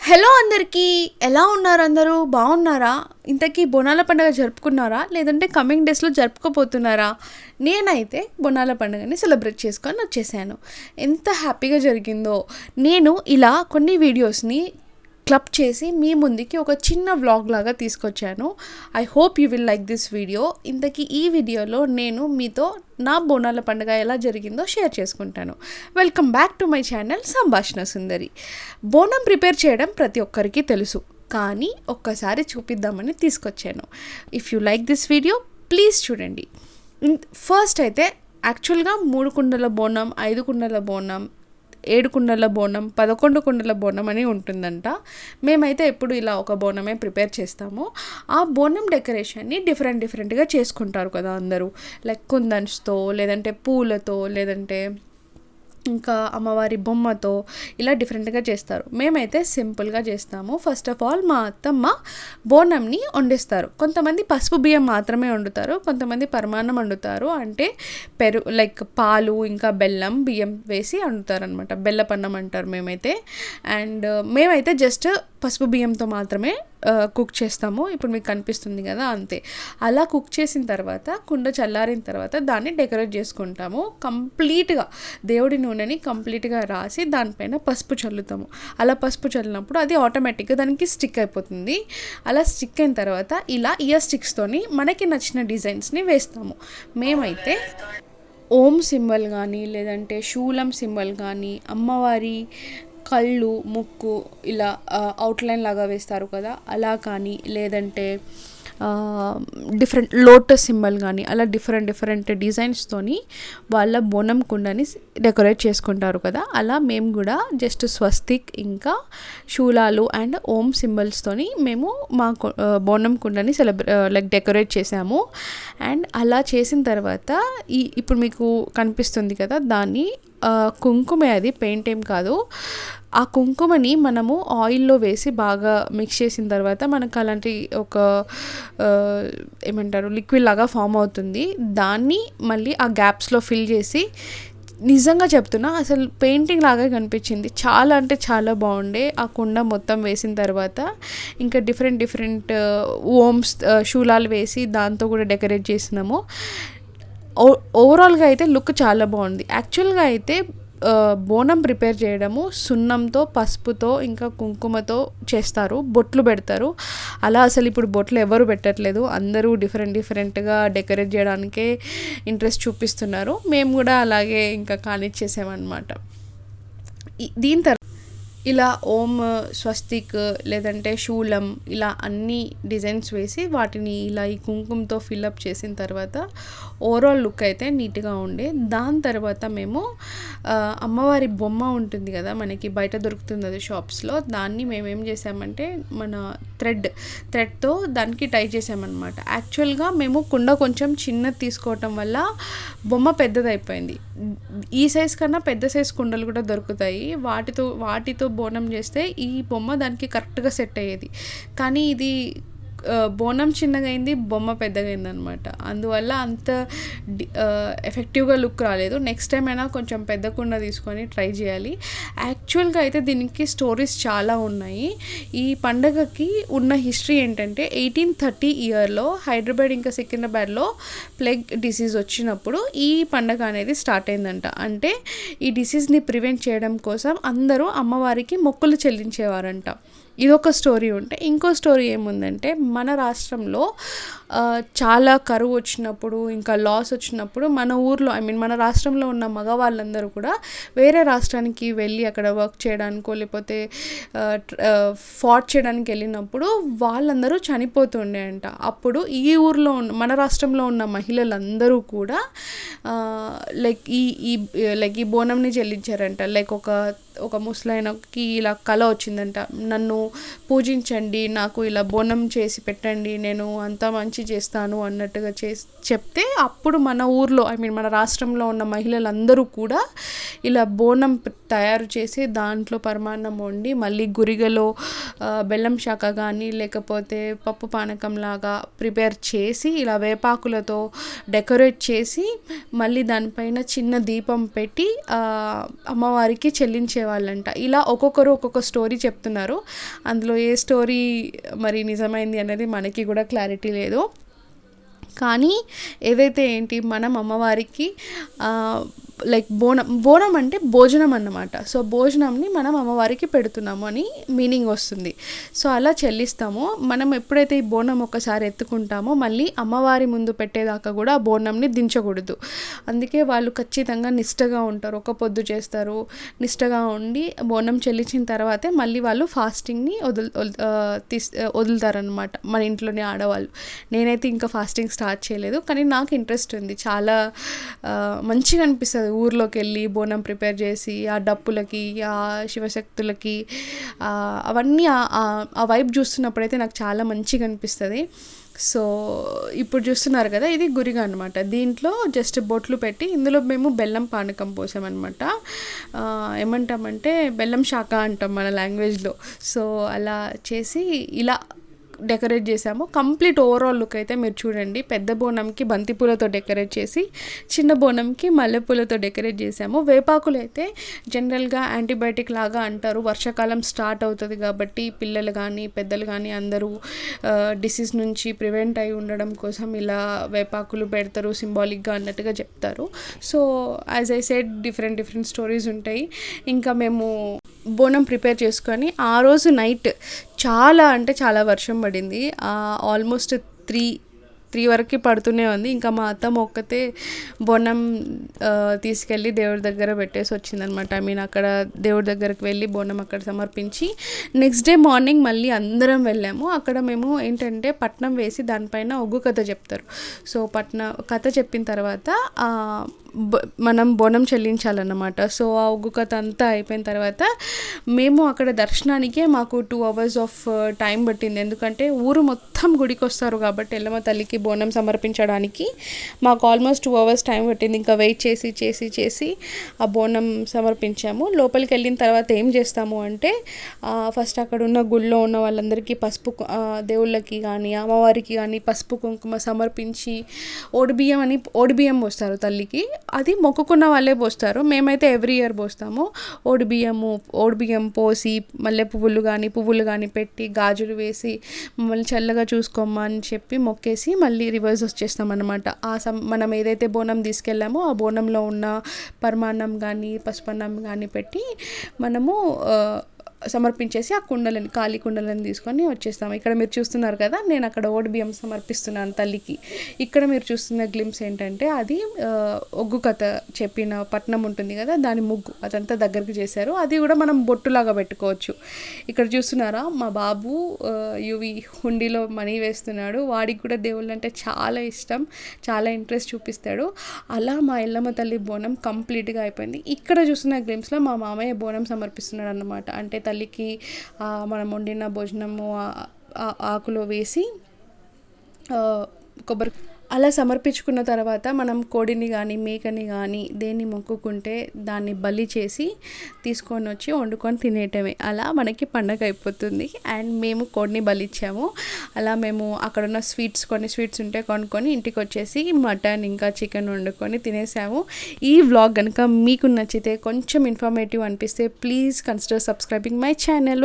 Hello అందరికీ, ఎలా ఉన్నారు? అందరూ బాగున్నారా? ఇంతకీ బోనాల పండుగ జరుపుకున్నారా, లేదంటే కమింగ్ డేస్లో జరుపుకోపోతున్నారా? నేనైతే బోనాల పండుగని సెలబ్రేట్ చేసుకొని వచ్చేసాను. ఎంత హ్యాపీగా జరిగిందో. నేను ఇలా కొన్ని వీడియోస్ని క్లబ్ చేసి మీ ముందుకి ఒక చిన్న వ్లాగ్ లాగా తీసుకొచ్చాను. I hope you will like this video. ఇంతకీ ఈ వీడియోలో నేను మీతో నా బోనాల పండుగ ఎలా జరిగిందో షేర్ చేసుకుంటాను. Welcome back to my channel సంభాషణ సుందరి. బోనం ప్రిపేర్ చేయడం ప్రతి ఒక్కరికి తెలుసు, కానీ ఒక్కసారి చూపిద్దామని తీసుకొచ్చాను. If you like this video please చూడండి. ఫస్ట్ అయితే యాక్చువల్గా 3 కుండల బోనం, 5 కుండల బోనం, 7 కుండల బోనం, 11 కుండల బోనం అని ఉంటుందంట. మేమైతే ఎప్పుడు ఇలా ఒక బోనమే ప్రిపేర్ చేస్తాము. ఆ బోనం డెకరేషన్ని డిఫరెంట్గా చేసుకుంటారు కదా అందరూ. లైక్ కుందన్స్తో, లేదంటే పూలతో, లేదంటే ఇంకా అమ్మవారి బొమ్మతో ఇలా డిఫరెంట్గా చేస్తారు. మేమైతే సింపుల్గా చేస్తాము. ఫస్ట్ ఆఫ్ ఆల్ మా అత్తమ్మ బోనంని వండిస్తారు. కొంతమంది పసుపు బియ్యం మాత్రమే వండుతారు, కొంతమంది పరమాన్నం వండుతారు. అంటే లైక్ పాలు ఇంకా బెల్లం బియ్యం వేసి వండుతారు అనమాట. బెల్లపన్నం అంటారు మేమైతే. అండ్ మేమైతే జస్ట్ పసుపు బియ్యంతో మాత్రమే కుక్ చేస్తాము. ఇప్పుడు మీకు కనిపిస్తుంది కదా, అంతే. అలా కుక్ చేసిన తర్వాత కుండ చల్లారిన తర్వాత దాన్ని డెకరేట్ చేసుకుంటాము. కంప్లీట్గా దేవుడి నూనెని కంప్లీట్గా రాసి దానిపైన పసుపు చల్లుతాము. అలా పసుపు చల్లినప్పుడు అది ఆటోమేటిక్గా దానికి స్టిక్ అయిపోతుంది. అలా స్టిక్ అయిన తర్వాత ఇలా ఇయర్ స్టిక్స్తోని మనకి నచ్చిన డిజైన్స్ని వేస్తాము. మేమైతే ఓం సింబల్ కానీ, లేదంటే శూలం సింబల్ కానీ, అమ్మవారి కళ్ళు, ముక్కు ఇలా అవుట్లైన్ లాగా వేస్తారు కదా, అలా కానీ, లేదంటే డిఫరెంట్ లోటస్ సింబల్ కానీ, అలా డిఫరెంట్ డిజైన్స్తోని వాళ్ళ బోనం కుండని డెకరేట్ చేసుకుంటారు కదా. అలా మేము కూడా జస్ట్ స్వస్తిక్ ఇంకా శూలాలు అండ్ ఓం సింబల్స్తోని మేము మా బోనం కుండని లైక్ డెకరేట్ చేసాము. అండ్ అలా చేసిన తర్వాత ఇప్పుడు మీకు కనిపిస్తుంది కదా, దాన్ని కుంకుమే, అది పెయింట్ ఏం కాదు. ఆ కుంకుమని మనము ఆయిల్లో వేసి బాగా మిక్స్ చేసిన తర్వాత మనకు అలాంటి ఒక ఏమంటారు లిక్విడ్ లాగా ఫామ్ అవుతుంది. దాన్ని మళ్ళీ ఆ గ్యాప్స్లో ఫిల్ చేసి, నిజంగా చెప్తున్నా అసలు పెయింటింగ్ లాగా కనిపించింది. చాలా అంటే చాలా బాగుండే. ఆ కుండ మొత్తం వేసిన తర్వాత ఇంకా డిఫరెంట్ ఓమ్స్ శూలాలు వేసి దాంతో కూడా డెకరేట్ చేసినాము. ఓవరాల్గా అయితే లుక్ చాలా బాగుంది. యాక్చువల్గా అయితే బోనం ప్రిపేర్ చేయడము సున్నంతో, పసుపుతో, ఇంకా కుంకుమతో చేస్తారు. బొట్లు పెడతారు. అలా అసలు ఇప్పుడు బొట్లు ఎవరు పెట్టట్లేదు. అందరూ డిఫరెంట్గా డెకరేట్ చేయడానికే ఇంట్రెస్ట్ చూపిస్తున్నారు. మేము కూడా అలాగే ఇంకా కానిచ్చేసామన్నమాట. దీని తర్వాత ఇలా ఓం, స్వస్తిక్, లేదంటే శూలం, ఇలా అన్ని డిజైన్స్ వేసి వాటిని ఇలా ఈ కుంకుమతో ఫిల్అప్ చేసిన తర్వాత ఓవరాల్ లుక్ అయితే నీట్గా ఉండే. దాని తర్వాత మేము అమ్మవారి బొమ్మ ఉంటుంది కదా, మనకి బయట దొరుకుతుంది అది షాప్స్లో. దాన్ని మేమేం చేసామంటే మన థ్రెడ్తో దానికి టై చేసామన్నమాట. యాక్చువల్గా మేము కుండ కొంచెం చిన్నది తీసుకోవటం వల్ల బొమ్మ పెద్దదైపోయింది. ఈ సైజ్ కన్నా పెద్ద సైజ్ కుండలు కూడా దొరుకుతాయి. వాటితో బోనం చేస్తే ఈ బొమ్మ దానికి కరెక్ట్గా సెట్ అయ్యేది. కానీ ఇది బోనం చిన్నగా అయింది, బొమ్మ పెద్దగా అయింది అనమాట. అందువల్ల అంత ఎఫెక్టివ్గా లుక్ రాలేదు. నెక్స్ట్ టైం అయినా కొంచెం పెద్ద కుండ తీసుకొని ట్రై చేయాలి. యాక్చువల్గా అయితే దీనికి స్టోరీస్ చాలా ఉన్నాయి. ఈ పండగకి ఉన్న హిస్టరీ ఏంటంటే 1830 ఇయర్లో హైదరాబాద్ ఇంకా సికింద్రాబాద్లో ప్లేగ్ డిసీజ్ వచ్చినప్పుడు ఈ పండగ అనేది స్టార్ట్ అయిందంట. అంటే ఈ డిసీజ్ని ప్రివెంట్ చేయడం కోసం అందరూ అమ్మవారికి మొక్కులు చెల్లించేవారంట. ఇదొక స్టోరీ ఉంటే, ఇంకో స్టోరీ ఏముందంటే మన రాష్ట్రంలో చాలా కరువు వచ్చినప్పుడు, ఇంకా లాస్ వచ్చినప్పుడు మన ఊర్లో మన రాష్ట్రంలో ఉన్న మగవాళ్ళందరూ కూడా వేరే రాష్ట్రానికి వెళ్ళి అక్కడ వర్క్ చేయడానికో లేకపోతే ఫాట్ చేయడానికి వెళ్ళినప్పుడు వాళ్ళందరూ చనిపోతుండే అంట. అప్పుడు ఈ ఊర్లో మన రాష్ట్రంలో ఉన్న మహిళలందరూ కూడా లైక్ ఈ బోనంని చెల్లించారంట. లైక్ ఒక ముసలాయనకి ఇలా కళ వచ్చిందంట, నన్ను పూజించండి, నాకు ఇలా బోనం చేసి పెట్టండి, నేను అంతా మంచి చేస్తాను అన్నట్టుగా చెప్తే అప్పుడు మన ఊర్లో మన రాష్ట్రంలో ఉన్న మహిళలందరూ కూడా ఇలా బోనం తయారు చేసి దాంట్లో పరమాన్నం వండి మళ్ళీ గురిగలో బెల్లం శాఖ కానీ లేకపోతే పప్పు పానకం లాగా ప్రిపేర్ చేసి ఇలా వేపాకులతో డెకరేట్ చేసి మళ్ళీ దానిపైన చిన్న దీపం పెట్టి అమ్మవారికి చెల్లించే చేసేవాళ్ళంట. ఇలా ఒక్కొక్కరు ఒక్కొక్క స్టోరీ చెప్తున్నారు. అందులో ఏ స్టోరీ మరి నిజమైంది అనేది మనకి కూడా క్లారిటీ లేదు. కానీ ఏదైతే ఏంటి మనం అమ్మవారికి లైక్ బోనం అంటే భోజనం అన్నమాట. సో భోజనంని మనం అమ్మవారికి పెడుతున్నాము అని మీనింగ్ వస్తుంది. సో అలా చెల్లిస్తాము. మనం ఎప్పుడైతే ఈ బోనం ఒకసారి ఎత్తుకుంటామో మళ్ళీ అమ్మవారి ముందు పెట్టేదాకా కూడా ఆ బోనంని దించకూడదు. అందుకే వాళ్ళు ఖచ్చితంగా నిష్టగా ఉంటారు, ఒక పొద్దు చేస్తారు, నిష్టగా ఉండి బోనం చెల్లించిన తర్వాతే మళ్ళీ వాళ్ళు ఫాస్టింగ్ని వదులుతారనమాట మన ఇంట్లోని ఆడవాళ్ళు. నేనైతే ఇంకా ఫాస్టింగ్ స్టార్ట్ చేయలేదు, కానీ నాకు ఇంట్రెస్ట్ ఉంది. చాలా మంచిగా అనిపిస్తుంది ఊర్లోకి వెళ్ళి బోనం ప్రిపేర్ చేసి ఆ డప్పులకి ఆ శివశక్తులకి అవన్నీ ఆ వైబ్ చూస్తున్నప్పుడైతే నాకు చాలా మంచిగా అనిపిస్తుంది. సో ఇప్పుడు చూస్తున్నారు కదా, ఇది గురిగా అనమాట. దీంట్లో జస్ట్ బొట్లు పెట్టి ఇందులో మేము బెల్లం పానకం పోసామన్నమాట. ఏమంటామంటే బెల్లం శాఖ అంటాం మన లాంగ్వేజ్లో. సో అలా చేసి ఇలా డెకరేట్ చేసాము. కంప్లీట్ ఓవరాల్ లుక్ అయితే మీరు చూడండి. పెద్ద బోనంకి బంతిపూలతో డెకరేట్ చేసి చిన్న బోనంకి మల్లెపూలతో డెకరేట్ చేసాము. వేపాకులు అయితే జనరల్గా యాంటీబయాటిక్ లాగా అంటారు. వర్షాకాలం స్టార్ట్ అవుతుంది కాబట్టి పిల్లలు కానీ పెద్దలు కానీ అందరూ డిసీజ్ నుంచి ప్రివెంట్ అయి ఉండడం కోసం ఇలా వేపాకులు పెడతారు సింబాలిక్గా అన్నట్టుగా చెప్తారు. So as I said different stories ఉంటాయి. ఇంకా మేము బోనం ప్రిపేర్ చేసుకొని ఆ రోజు నైట్ చాలా వర్షం పడింది. ఆల్మోస్ట్ 3 వరకు పడుతూనే ఉంది. ఇంకా మా అత్తమ్మ ఒక్కతే బోనం తీసుకెళ్ళి దేవుడి దగ్గర పెట్టేసి వచ్చిందనమాట. అక్కడ దేవుడి దగ్గరకు వెళ్ళి బోనం అక్కడ సమర్పించి నెక్స్ట్ డే మార్నింగ్ మళ్ళీ అందరం వెళ్ళాము. అక్కడ మేము ఏంటంటే పట్నం వేసి దానిపైన ఒగ్గు కథ చెప్తారు. సో కథ చెప్పిన తర్వాత మనం బోనం చెల్లించాలన్నమాట. సో ఆ ఒగ్గు కథ అంతా అయిపోయిన తర్వాత మేము అక్కడ దర్శనానికే మాకు 2 hours ఆఫ్ టైం పట్టింది. ఎందుకంటే ఊరు మొత్తం గుడికి వస్తారు కాబట్టి ఎల్లమ్మ తల్లికి బోనం సమర్పించడానికి మాకు ఆల్మోస్ట్ 2 hours టైం పట్టింది. ఇంకా వెయిట్ చేసి ఆ బోనం సమర్పించాము. లోపలికి వెళ్ళిన తర్వాత ఏం చేస్తాము అంటే ఫస్ట్ అక్కడ ఉన్న గుళ్ళో ఉన్న వాళ్ళందరికీ పసుపు దేవుళ్ళకి కానీ అమ్మవారికి కానీ పసుపు కుంకుమ సమర్పించి ఓడిబియ్యం పోస్తారు తల్లికి. అది మొక్కుకున్న వాళ్ళే పోస్తారు. మేమైతే ఎవ్రీ ఇయర్ పోస్తాము. ఓడిబియ్యం పోసి మల్లె పువ్వులు కానీ పెట్టి గాజులు వేసి మమ్మల్ని చల్లగా చూసుకోమ్మా అని చెప్పి మొక్కేసి మళ్ళీ రివర్స్ వచ్చేస్తాం అన్నమాట. మనం ఏదైతే బోనం తీసుకెళ్ళామో ఆ బోనంలో ఉన్న పరమాన్నం కానీ పసుపన్నం కానీ పెట్టి మనము సమర్పించేసి ఆ ఖాళీ కుండలని తీసుకొని వచ్చేస్తాము. ఇక్కడ మీరు చూస్తున్నారు కదా, నేను అక్కడ ఓడిబియ్యం సమర్పిస్తున్నాను తల్లికి. ఇక్కడ మీరు చూస్తున్న గ్లింప్స్ ఏంటంటే అది ఒగ్గు కథ చెప్పిన పట్నం ఉంటుంది కదా, దాని ముగ్గు అదంతా దగ్గరికి చేశారు. అది కూడా మనం బొట్టులాగా పెట్టుకోవచ్చు. ఇక్కడ చూస్తున్నారా, మా బాబు యువి హుండీలో మనీ వేస్తున్నాడు. వాడికి కూడా దేవుళ్ళు అంటే చాలా ఇష్టం, చాలా ఇంట్రెస్ట్ చూపిస్తాడు. అలా మా ఎల్లమ్మ తల్లి బోనం కంప్లీట్గా అయిపోయింది. ఇక్కడ చూస్తున్న గ్లింప్స్లో మా మామయ్య బోనం సమర్పిస్తున్నాడు అన్నమాట. అంటే తల్లికి మనం వండిన భోజనము ఆకులో వేసి కొబ్బరి అలా సమర్పించుకున్న తర్వాత మనం కోడిని కానీ మేకని కానీ దేన్ని మొక్కుకుంటే దాన్ని బలి చేసి తీసుకొని వచ్చి వండుకొని తినేయటమే. అలా మనకి పండగ అయిపోతుంది. అండ్ మేము కోడిని బలిచ్చాము. అలా మేము అక్కడున్న కొన్ని స్వీట్స్ ఉంటే కొనుక్కొని ఇంటికి వచ్చేసి మటన్ ఇంకా చికెన్ వండుకొని తినేసాము. ఈ వ్లాగ్ కనుక మీకు నచ్చితే కొంచెం ఇన్ఫర్మేటివ్ అనిపిస్తే please consider subscribing my channel.